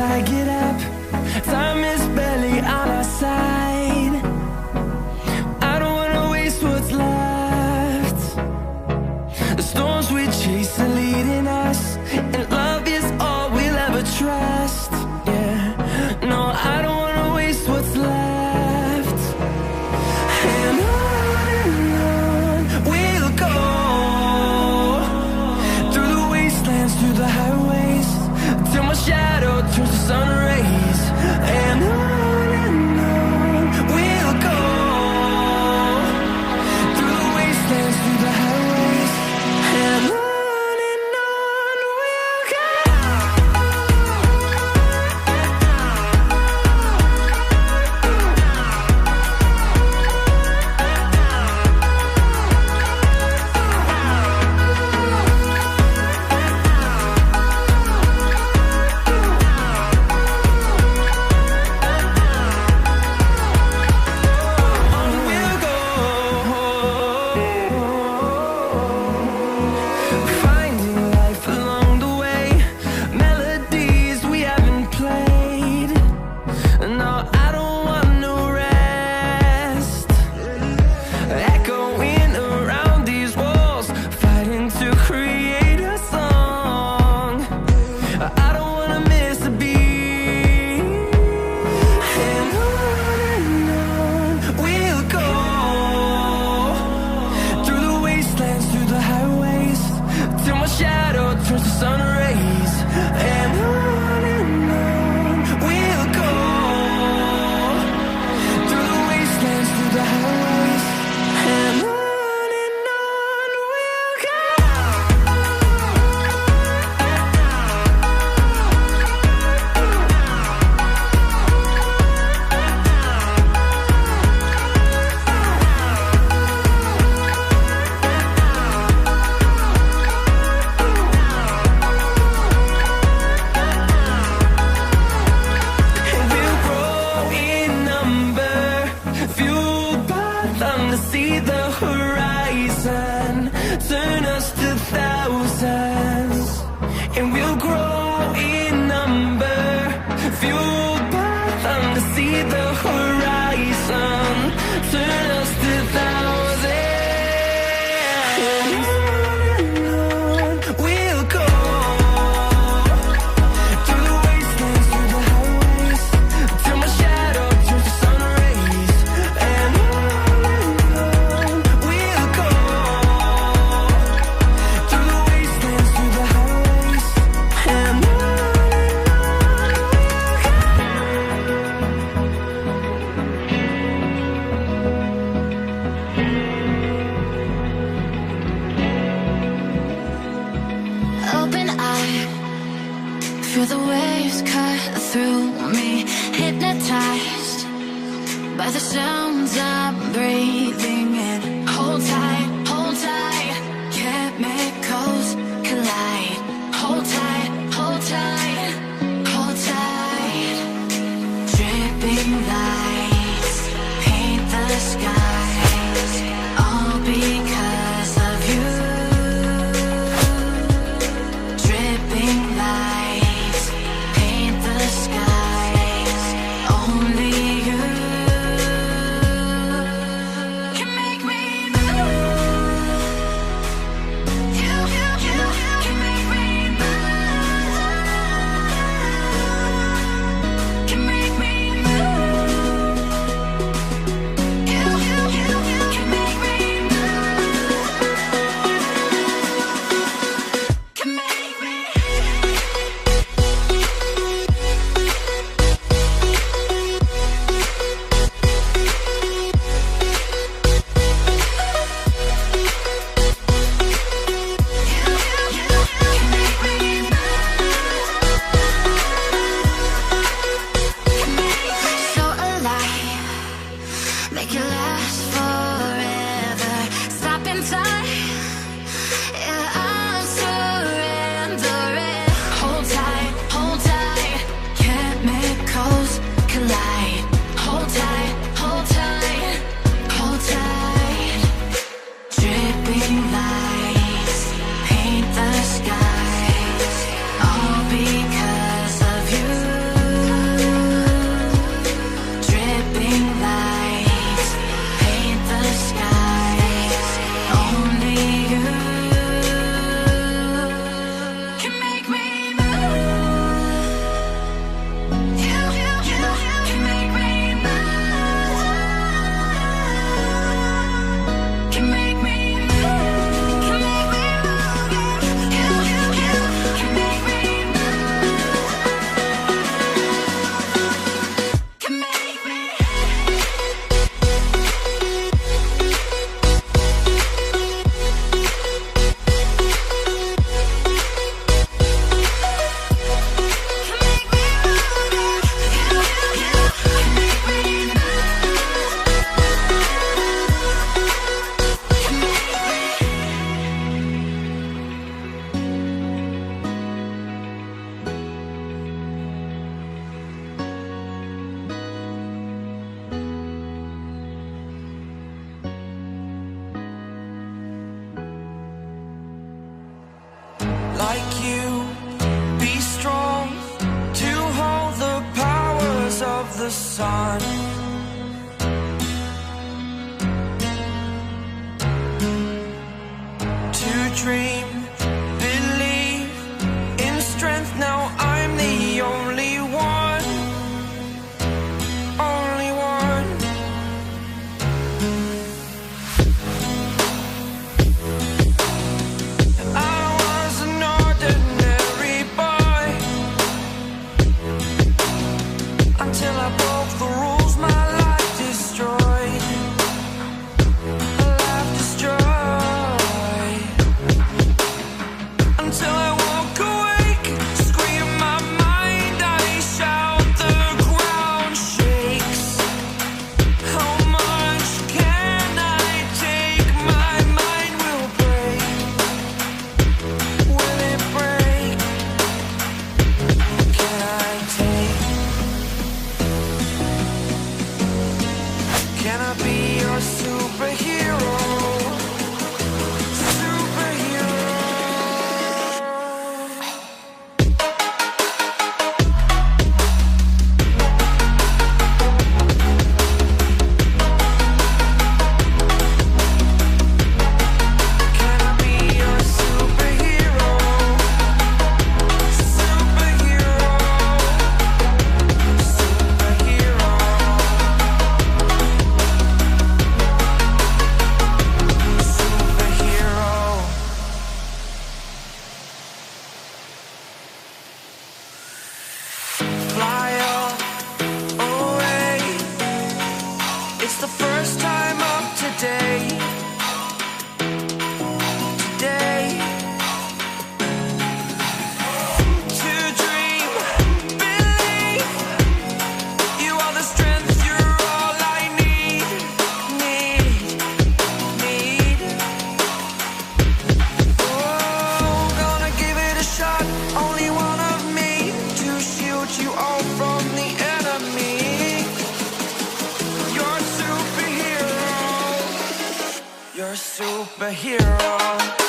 I get up, time is barely on our side. I don't wanna waste what's left. The storms we chase are leading us, and love is all we'll ever trust. Yeah, no, I don't wanna waste what's left. And on we'll go, through the wastelands, through the highways, till my shadow turns to sun rays. And on we'll go, through the wastelands, through the highways, and on we'll go. Finding life along the way, melodies we haven't played. No, I don't want no rest. Echoing around these walls, fighting to create a song. I don't wanna miss a beat. And on we'll go, through the wastelands, through the highways, till my shadow turns to sun rays. And on we'll go, through the wastelands, through the highways, and on we'll go. We'll grow in number, fueled by them to see the horizon, turn us to thousands. And we'll grow in number, fueled by them to see the horizon, turn us to thousands. And on we'll go, through the wastelands, through the highways, till my shadow turns to sun rays. And on we'll go, through the wastelands, through the highways, and on we'll go. Open eye, feel the waves cut through me, hypnotized by the sounds I'm breathing in. Hold tight, chemicals collide. Hold tight, hold tight, hold tight. Dripping lights paint the skies, all because of you. Dripping lights paint the skies, only you. the sun. To dream, believe in strength. Now I'm the only one, only one. I was an ordinary boy until I broke the rules. My life destroyed, a life destroyed. Until I walk awake, scream my mind, I shout, the ground shakes. How much can I take? My mind will break. Will it break? Can I take? Can I be your superhero? Superhero. Can I be your superhero? Superhero. Superhero. Superhero. Fly away. It's the first time of today. Today. To dream, believe. You are the strength, you're all I need. Need. Oh, gonna give it a shot. Only one of me to shield you all from the enemy. You're a superhero. You're a superhero.